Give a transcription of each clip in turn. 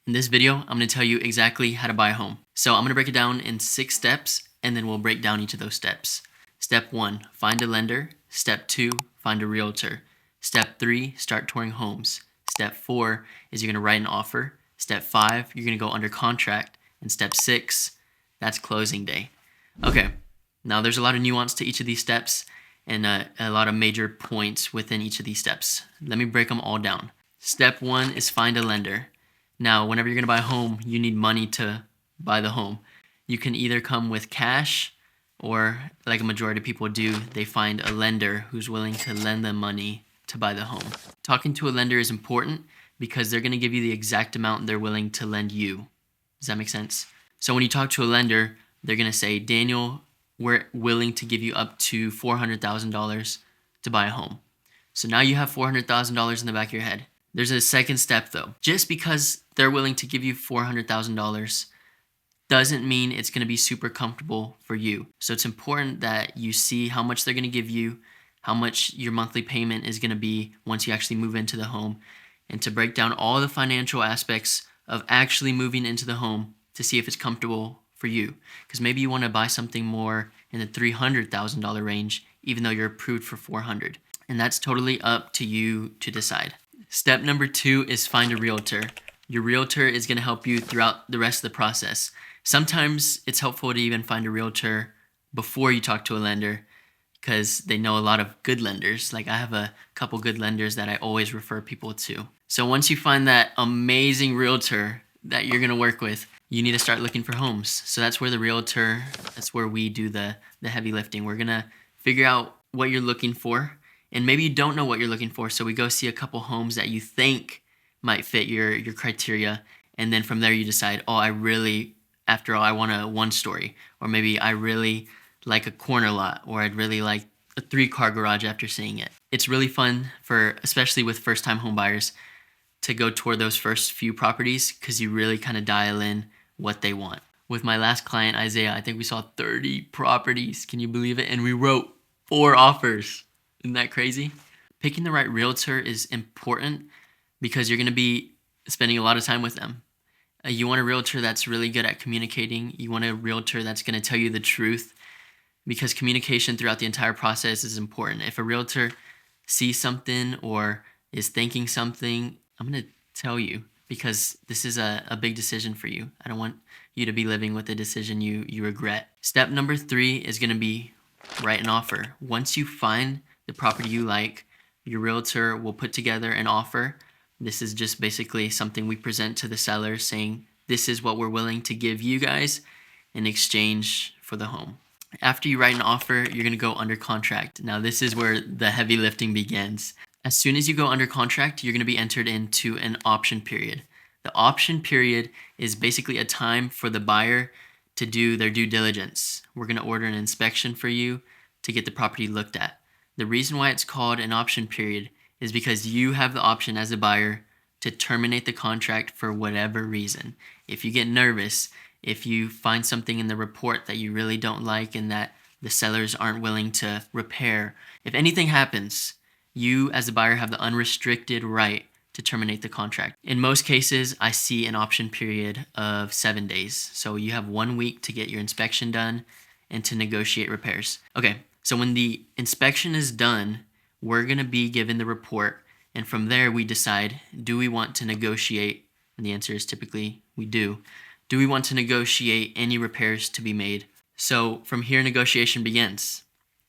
In this video, I'm going to tell you exactly how to buy a home. So I'm going to break it down in 6 steps, and then we'll break down each of those steps. Step 1, find a lender. Step 2, find a realtor. Step 3, start touring homes. Step 4 is you're going to write an offer. Step 5, you're going to go under contract. And step 6, that's closing day. Okay, now there's a lot of nuance to each of these steps and a lot of major points within each of these steps. Let me break them all down. Step 1 is find a lender. Now, whenever you're going to buy a home, you need money to buy the home. You can either come with cash or, like a majority of people do, they find a lender who's willing to lend them money to buy the home. Talking to a lender is important because they're going to give you the exact amount they're willing to lend you. Does that make sense? So when you talk to a lender, they're going to say, Daniel, we're willing to give you up to $400,000 to buy a home. So now you have $400,000 in the back of your head. There's a second step though. Just because they're willing to give you $400,000 doesn't mean it's going to be super comfortable for you. So it's important that you see how much they're going to give you, how much your monthly payment is going to be once you actually move into the home, and to break down all the financial aspects of actually moving into the home to see if it's comfortable for you. Because maybe you want to buy something more in the $300,000 range, even though you're approved for $400,000. And that's totally up to you to decide. Step number 2 is find a realtor. Your realtor is going to help you throughout the rest of the process. Sometimes it's helpful to even find a realtor before you talk to a lender because they know a lot of good lenders. Like I have a couple good lenders that I always refer people to. So once you find that amazing realtor that you're going to work with, you need to start looking for homes. So that's where that's where we do the heavy lifting. We're going to figure out what you're looking for. And maybe you don't know what you're looking for, so we go see a couple homes that you think might fit your criteria, and then from there you decide, after all, I want a 1-story, or maybe I really like a corner lot, or I'd really like a 3-car garage after seeing it. It's really fun especially with first-time home buyers, to go tour those first few properties because you really kind of dial in what they want. With my last client, Isaiah, I think we saw 30 properties. Can you believe it? And we wrote 4 offers. Isn't that crazy? Picking the right realtor is important because you're going to be spending a lot of time with them. You want a realtor that's really good at communicating. You want a realtor that's going to tell you the truth because communication throughout the entire process is important. If a realtor sees something or is thinking something, I'm going to tell you because this is a big decision for you. I don't want you to be living with a decision you regret. Step number 3 is going to be write an offer. Once you find the property you like, your realtor will put together an offer. This is just basically something we present to the seller saying, this is what we're willing to give you guys in exchange for the home. After you write an offer, you're going to go under contract. Now, this is where the heavy lifting begins. As soon as you go under contract, you're going to be entered into an option period. The option period is basically a time for the buyer to do their due diligence. We're going to order an inspection for you to get the property looked at. The reason why it's called an option period is because you have the option as a buyer to terminate the contract for whatever reason. If you get nervous, if you find something in the report that you really don't like and that the sellers aren't willing to repair, if anything happens, you as a buyer have the unrestricted right to terminate the contract. In most cases, I see an option period of 7 days. So you have 1 week to get your inspection done and to negotiate repairs. Okay. So when the inspection is done, we're going to be given the report, and from there we decide, do we want to negotiate? And the answer is typically we do. Do we want to negotiate any repairs to be made? So from here, negotiation begins.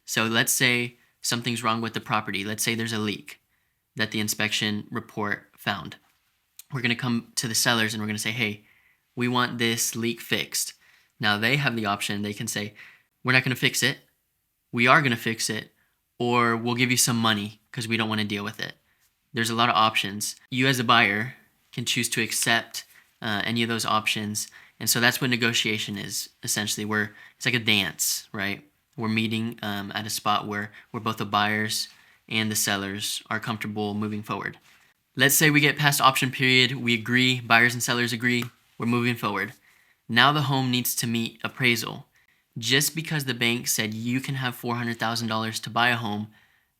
So let's say something's wrong with the property. Let's say there's a leak that the inspection report found. We're going to come to the sellers and we're going to say, hey, we want this leak fixed. Now they have the option. They can say, we're not going to fix it. We are going to fix it, or we'll give you some money because we don't want to deal with it. There's a lot of options. You as a buyer can choose to accept any of those options. And so that's what negotiation is, essentially. It's like a dance, right? We're meeting at a spot where both the buyers and the sellers are comfortable moving forward. Let's say we get past option period, we agree, buyers and sellers agree, we're moving forward. Now the home needs to meet appraisal. Just because the bank said you can have $400,000 to buy a home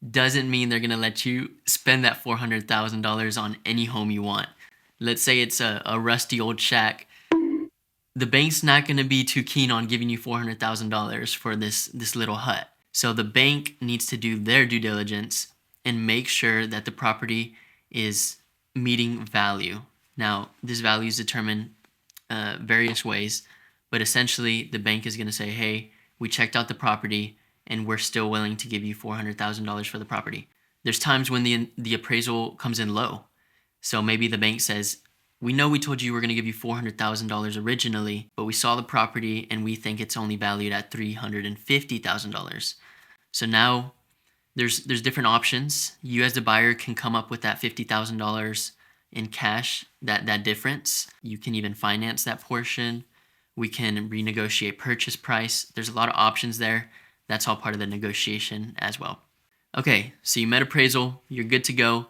doesn't mean they're going to let you spend that $400,000 on any home you want. let's say it's a rusty old shack, the bank's not going to be too keen on giving you $400,000 for this little hut. So the bank needs to do their due diligence and make sure that the property is meeting value. Now, this value is determined various ways, but essentially the bank is going to say, hey, we checked out the property and we're still willing to give you $400,000 for the property. There's times when the appraisal comes in low. So maybe the bank says, we know we told you we're going to give you $400,000 originally, but we saw the property and we think it's only valued at $350,000. So now there's different options. You as the buyer can come up with that $50,000 in cash, that difference. You can even finance that portion. We can renegotiate purchase price. There's a lot of options there. That's all part of the negotiation as well. Okay, so you met appraisal, you're good to go.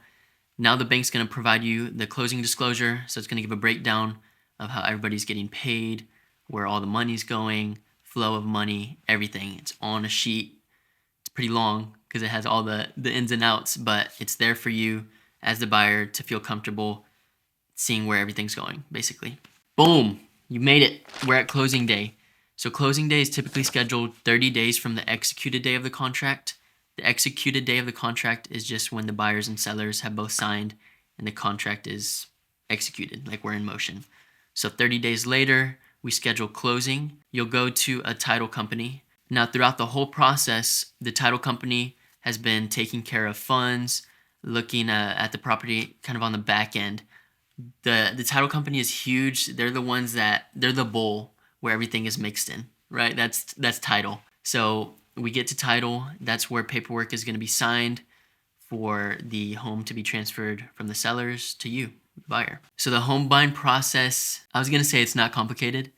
Now the bank's going to provide you the closing disclosure. So it's going to give a breakdown of how everybody's getting paid, where all the money's going, flow of money, everything. It's on a sheet. It's pretty long because it has all the ins and outs, but it's there for you as the buyer to feel comfortable seeing where everything's going, basically. Boom, you made it. We're at closing day. So closing day is typically scheduled 30 days from the executed day of the contract. The executed day of the contract is just when the buyers and sellers have both signed and the contract is executed, like we're in motion. So 30 days later, we schedule closing. You'll go to a title company. Now, throughout the whole process, the title company has been taking care of funds, looking at the property kind of on the back end. The title company is huge. They're the bowl where everything is mixed in, right? That's title. So we get to title. That's where paperwork is going to be signed for the home to be transferred from the sellers to you, the buyer. So the home buying process, I was going to say it's not complicated,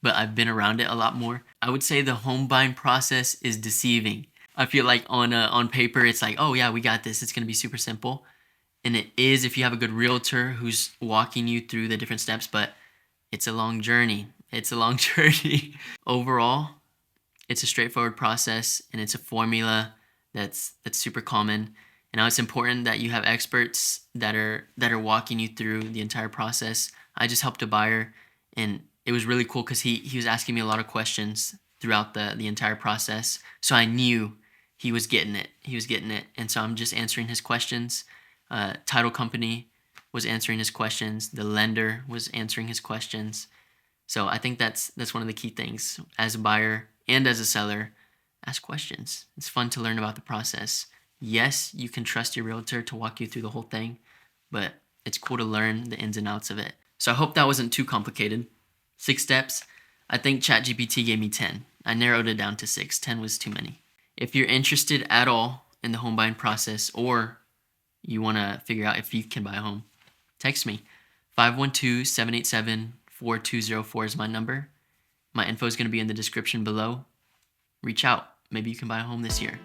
but I've been around it a lot more. I would say the home buying process is deceiving. I feel like on paper, it's like, oh yeah, we got this. It's going to be super simple. And it is if you have a good realtor who's walking you through the different steps, but it's a long journey. It's a long journey. Overall, it's a straightforward process and it's a formula that's super common. And now it's important that you have experts that are walking you through the entire process. I just helped a buyer and it was really cool because he was asking me a lot of questions throughout the entire process. So I knew he was getting it. And so I'm just answering his questions. Title company was answering his questions. The lender was answering his questions. So I think that's one of the key things. As a buyer and as a seller, ask questions. It's fun to learn about the process. Yes, you can trust your realtor to walk you through the whole thing, but it's cool to learn the ins and outs of it. So I hope that wasn't too complicated. 6 steps. I think ChatGPT gave me 10. I narrowed it down to 6. 10 was too many. If you're interested at all in the home buying process or you want to figure out if you can buy a home, text me. 512-787-4204 is my number. My info is going to be in the description below. Reach out. Maybe you can buy a home this year.